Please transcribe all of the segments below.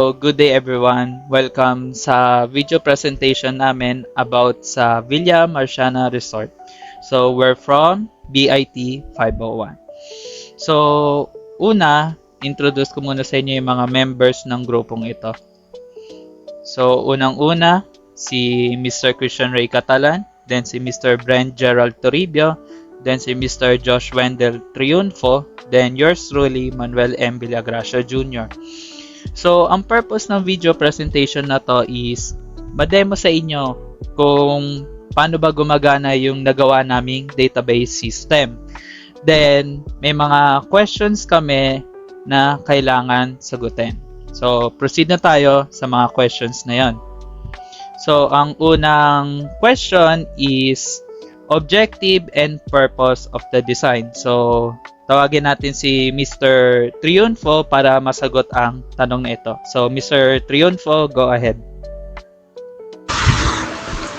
So, good day everyone. Welcome sa video presentation namin about sa Villa Marciana Resort. So, we're from BIT 501. So, una, introduce ko muna sa inyo yung mga members ng grupong ito. So, unang-una, si Mr. Christian Ray Catalan, then si Mr. Brent Gerald Toribio, then si Mr. Josh Wendell Triunfo, then yours truly, Manuel M. Villagracia Jr. So, ang purpose ng video presentation na to is ma-demo sa inyo kung paano ba gumagana yung nagawa naming database system. Then, may mga questions kami na kailangan sagutin. So, proceed na tayo sa mga questions na yon. So, ang unang question is objective and purpose of the design. So, tawagin natin si Mr. Triunfo para masagot ang tanong na ito. So, Mr. Triunfo, go ahead.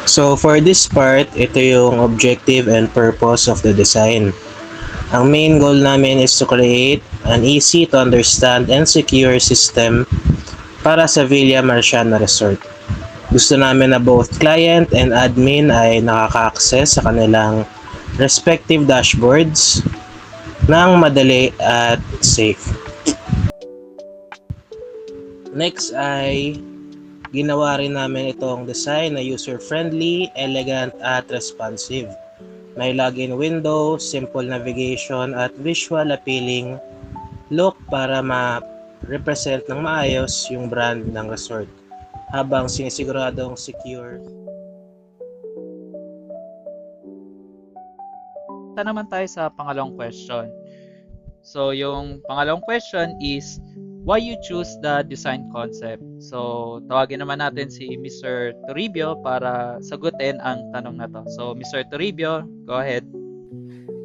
So for this part, ito yung objective and purpose of the design. Ang main goal namin is to create an easy to understand and secure system para sa Villa Marciana Resort. Gusto namin na both client and admin ay nakaka-access sa kanilang respective dashboards ng madali at safe. Next ay ginawa rin namin itong design na user-friendly, elegant at responsive. May login window, simple navigation at visual appealing look para ma-represent ng maayos yung brand ng resort habang sinisiguradong secure. Punta naman tayo sa pangalawang question. So, yung pangalawang question is why you choose the design concept. So, tawagin naman natin si Mr. Toribio para sagutin ang tanong na to. So, Mr. Toribio, go ahead.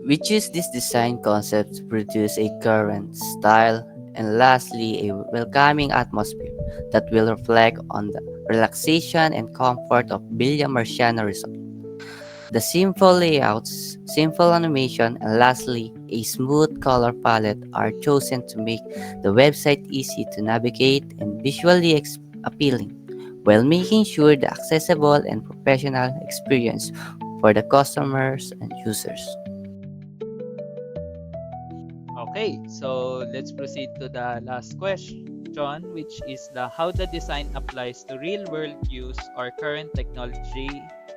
We choose this design concept to produce a current style and lastly a welcoming atmosphere that will reflect on the relaxation and comfort of Villa Marciana Resort. The simple layouts, simple animation, and lastly, a smooth color palette are chosen to make the website easy to navigate and visually appealing, while making sure the accessible and professional experience for the customers and users. Okay, so let's proceed to the last question, which is how the design applies to real-world use or current technology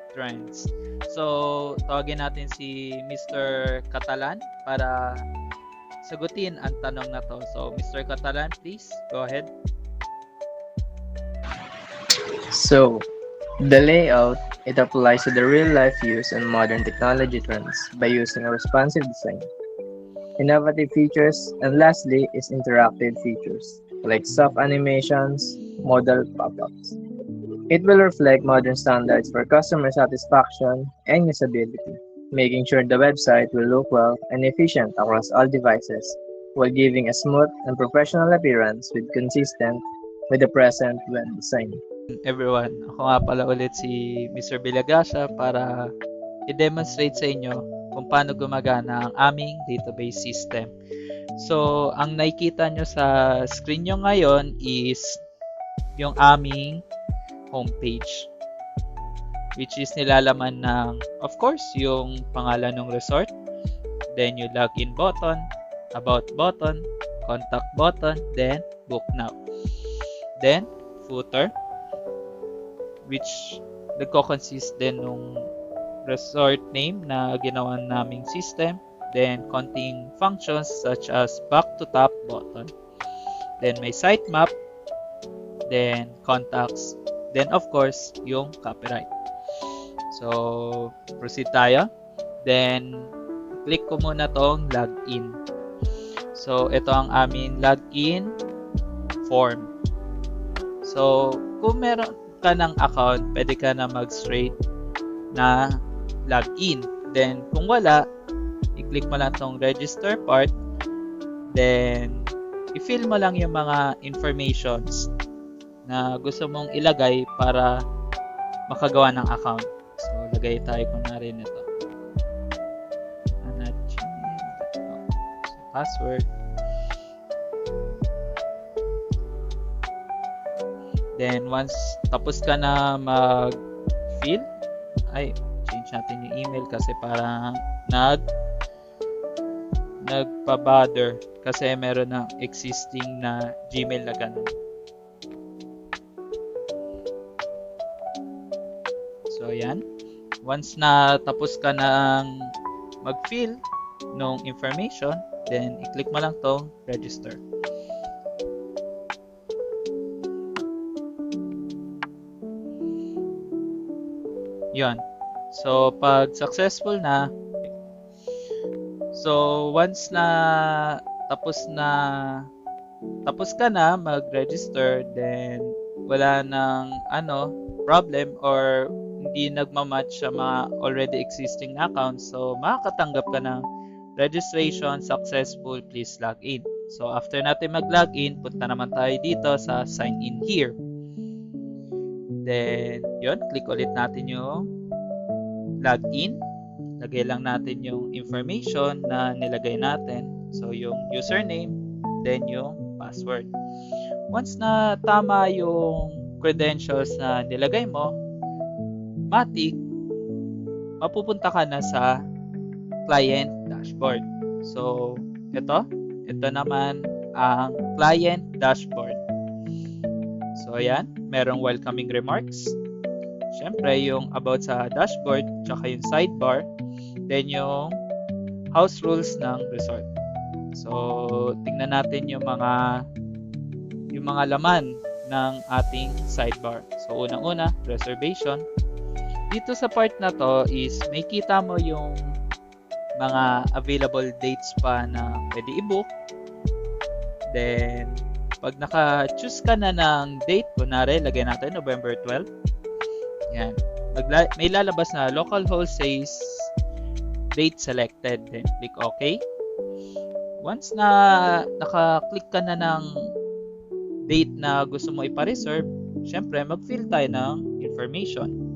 trends. So, tawagin natin si Mr. Catalan para sagutin ang tanong na to. So, Mr. Catalan, please, go ahead. So, the layout, it applies to the real-life use and modern technology trends by using a responsive design. Innovative features, and lastly is interactive features, like soft animations, modal pop-ups. It will reflect modern standards for customer satisfaction and usability, making sure the website will look well and efficient across all devices, while giving a smooth and professional appearance consistent with the present web design. Everyone, ako nga pala ulit si Mr. Villagracia para i-demonstrate sa inyo kung paano gumagana ang aming database system. So, ang nakikita nyo sa screen nyo ngayon is yung aming homepage, which is nilalaman ng, of course, yung pangalan ng resort, then yung login button, about button, contact button, then book now. Then, footer, which nagko-consist din nung resort name na ginawa naming system, then counting functions such as back to top button, then may sitemap, then contacts, then of course yung copyright. So proceed tayo, then click ko muna tong login. So ito ang aming login form. So kung meron ka ng account, pwede ka na mag-straight na login. Then kung wala, i-click mo lang tong register part, then i-fill mo lang yung mga informations na gusto mong ilagay para makagawa ng account. So lagay tayo kunwari nito, gmail.com. So password, Then once tapos ka na mag-fill, change natin yung email kasi parang nagpa-bother kasi meron ng existing na Gmail na ganun. So yan. Once na tapos ka ng mag-fill ng information, then i-click mo lang tong register. Yun. So, pag successful na, so once na tapos ka na mag-register, then wala nang problem or hindi nagmamatch sa mga already existing accounts, so makakatanggap ka ng registration successful, please log in. So after natin mag-login, punta naman tayo dito sa sign in here. Then yun, click ulit natin yung login. Lagay lang natin yung information na nilagay natin. So yung username, then yung password. Once na tama yung credentials na nilagay mo, matik, mapupunta ka na sa client dashboard. So, ito naman ang client dashboard. So, ayan, merong welcoming remarks. Siyempre, yung about sa dashboard, tsaka yung sidebar, then yung house rules ng resort. So, tingnan natin yung mga laman ng ating sidebar. So, unang-una, reservation. Dito sa part na to is may kita mo yung mga available dates pa na pwede i-book. Then, pag naka-choose ka na ng date, kunwari, lagay natin November 12. Yan. May lalabas na local host says date selected. Then, click OK. Once na naka-click ka na ng date na gusto mo ipa-reserve, syempre, mag-fill tayo ng information.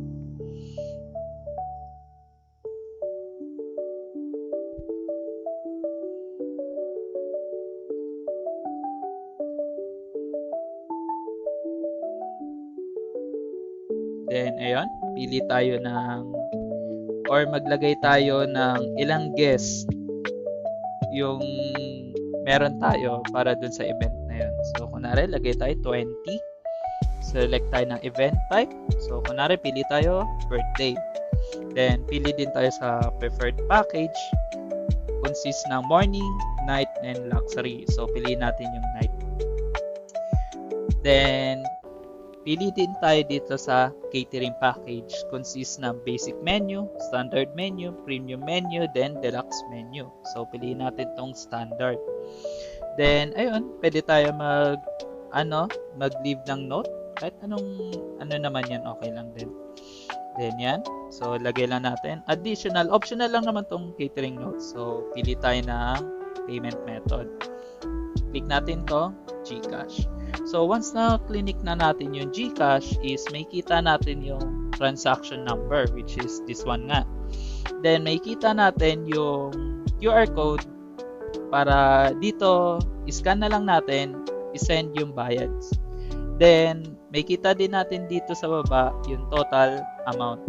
Then, ayun, pili tayo or maglagay tayo ng ilang guests yung meron tayo para dun sa event na yun. So, kunwari, lagay tayo 20. Select tayo ng event type. So, kunwari, pili tayo birthday. Then, pili din tayo sa preferred package. Consists ng morning, night, and luxury. So, pili natin yung night. Then, pili din tayo dito sa catering package. Consists ng basic menu, standard menu, premium menu, then deluxe menu. So, piliin natin tong standard. Then, ayun, pwede tayo mag-leave ng note. Kahit ano naman yan, okay lang din. Then, yan. So, lagay lang natin. Additional, optional lang naman tong catering note. So, pili tayo ng payment method. Click natin to, GCash. So, once na clinic na natin yung GCash is may kita natin yung transaction number, which is this one nga. Then, may kita natin yung QR code para dito, iscan na lang natin, isend yung bayads. Then, may kita din natin dito sa baba yung total amount.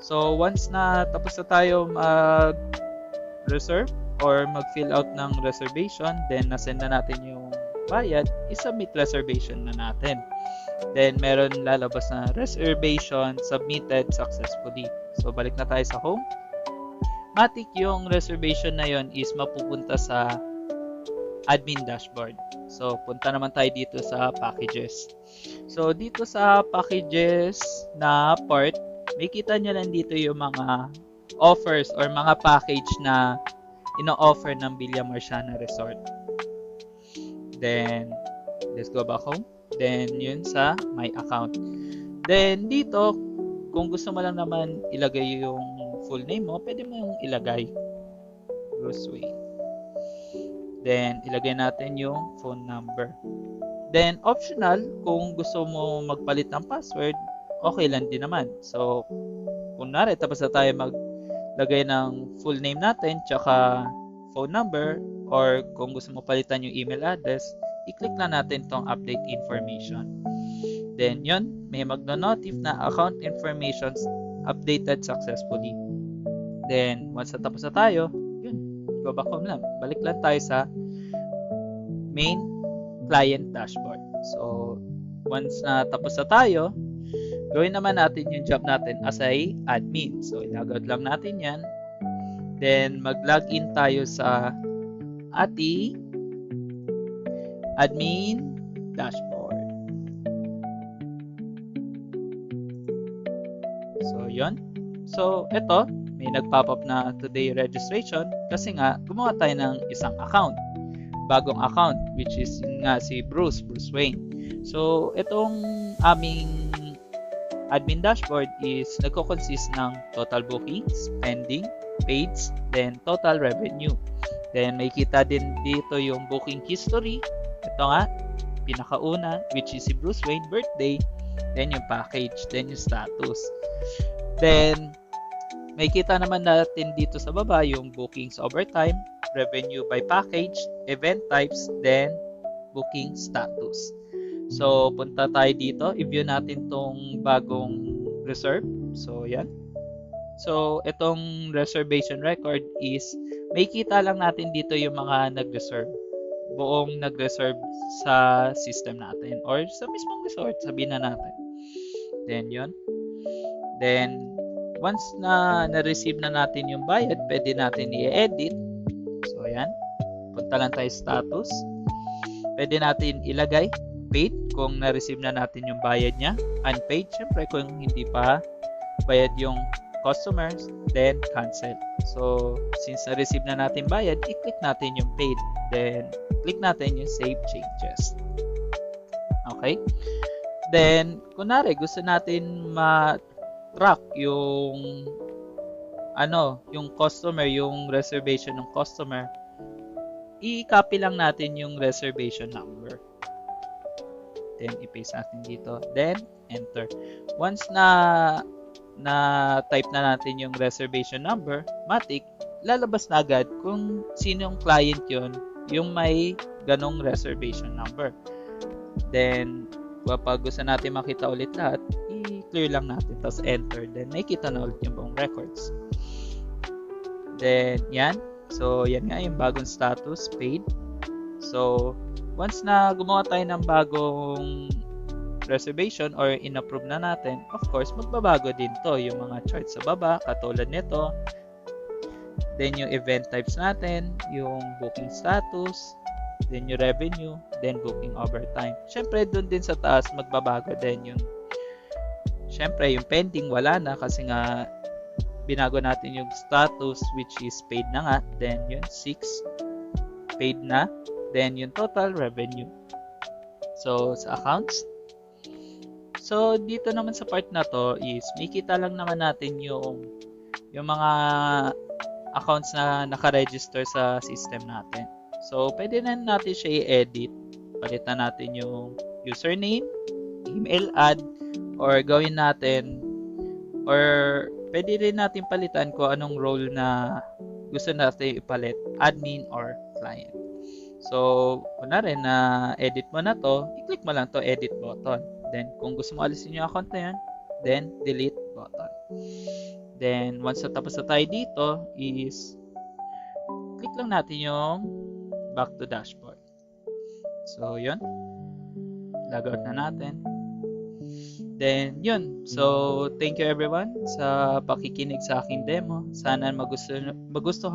So, once na tapos na tayo mag-reserve or mag-fill out ng reservation, then nasend na natin yung bayad, i-submit reservation na natin. Then, meron lalabas na reservation submitted successfully. So, balik na tayo sa home. Matik yung reservation na yon is mapupunta sa admin dashboard. So, punta naman tayo dito sa packages. So, dito sa packages na part, may kita nyo lang dito yung mga offers or mga package na ino-offer ng Villa Marciana Resort. Then, let's go back home. Then, yun sa my account. Then, dito, kung gusto mo lang naman ilagay yung full name mo, pwede mo yung ilagay. Bruce Wayne. Then, ilagay natin yung phone number. Then, optional, kung gusto mo magpalit ng password, okay lang din naman. So, kunwari, tapos na tayo maglagay ng full name natin, tsaka phone number, or kung gusto mo palitan yung email address, i-click na natin tong update information. Then yun, may magno-notif na account information updated successfully. Then once na tapos na tayo, yun, go back home lang. Balik lang tayo sa main client dashboard. So once na tapos na tayo, gawin naman natin yung job natin as a admin. So ilagad lang natin yan. Then mag-login tayo sa ating admin dashboard. So yun. So ito, may nag-pop up na today registration kasi nga gumawa tayo ng isang account. Bagong account which is yun nga si Bruce Wayne. So itong aming admin dashboard is nagko-consist ng total bookings, spending, paid, then total revenue. Then may kita din dito yung booking history. Ito nga, pinakauna, which is si Bruce Wayne birthday, then yung package, then yung status. Then may kita naman natin dito sa baba yung bookings overtime, revenue by package, event types, then booking status. So punta tayo dito, i-view natin tong bagong reserve. So yan. So itong reservation record is may kita lang natin dito yung mga nag-reserve. Buong nag-reserve sa system natin or sa mismong resort, sabihin na natin. Then yun. Then once na na-receive na natin yung bayad, pwede natin i-edit. So yan. Punta lang tayo status. Pwede natin ilagay paid kung na-receive na natin yung bayad niya. Unpaid, syempre kung hindi pa bayad yung customers, then cancel. So since na-receive na natin bayad, i-click natin yung paid. Then click natin yung save changes. Okay? Then kunwari gusto natin ma-track yung yung customer, yung reservation ng customer, i-copy lang natin yung reservation number. Then i-paste natin dito, then enter. Once na type na natin yung reservation number, matik, lalabas na agad kung sino yung client yun, yung may ganong reservation number. Then kapag gusto natin makita ulit lahat, i-clear lang natin, tapos enter, then makita na ulit yung buong records. Then yan, so yan nga yung bagong status, paid. So once na gumawa tayo ng bagong reservation or in-approve na natin, of course, magbabago din to yung mga charts sa baba, katulad nito. Then yung event types natin, yung booking status, then yung revenue, then booking overtime. Syempre, dun din sa taas, magbabago din yung syempre, yung pending, wala na kasi nga binago natin yung status which is paid na nga. Then yun, 6, paid na. Then yung total revenue. So sa accounts, so dito naman sa part na to is may kita lang naman natin yung mga accounts na naka-register sa system natin. So pwede na natin siya i-edit. Palitan natin yung username, email ad, or gawin natin, or pwede rin natin palitan kung anong role na gusto natin ipalit, admin or client. So, kunwari na edit mo na to, i-click mo lang to edit button. Then, kung gusto mo alisin yung account na yan, then delete button. Then, once na tapos na tayo dito, is click lang natin yung back to dashboard. So, yun. Logout na natin. Then, yun. So, thank you everyone sa pakikinig sa aking demo. Sana magustuhan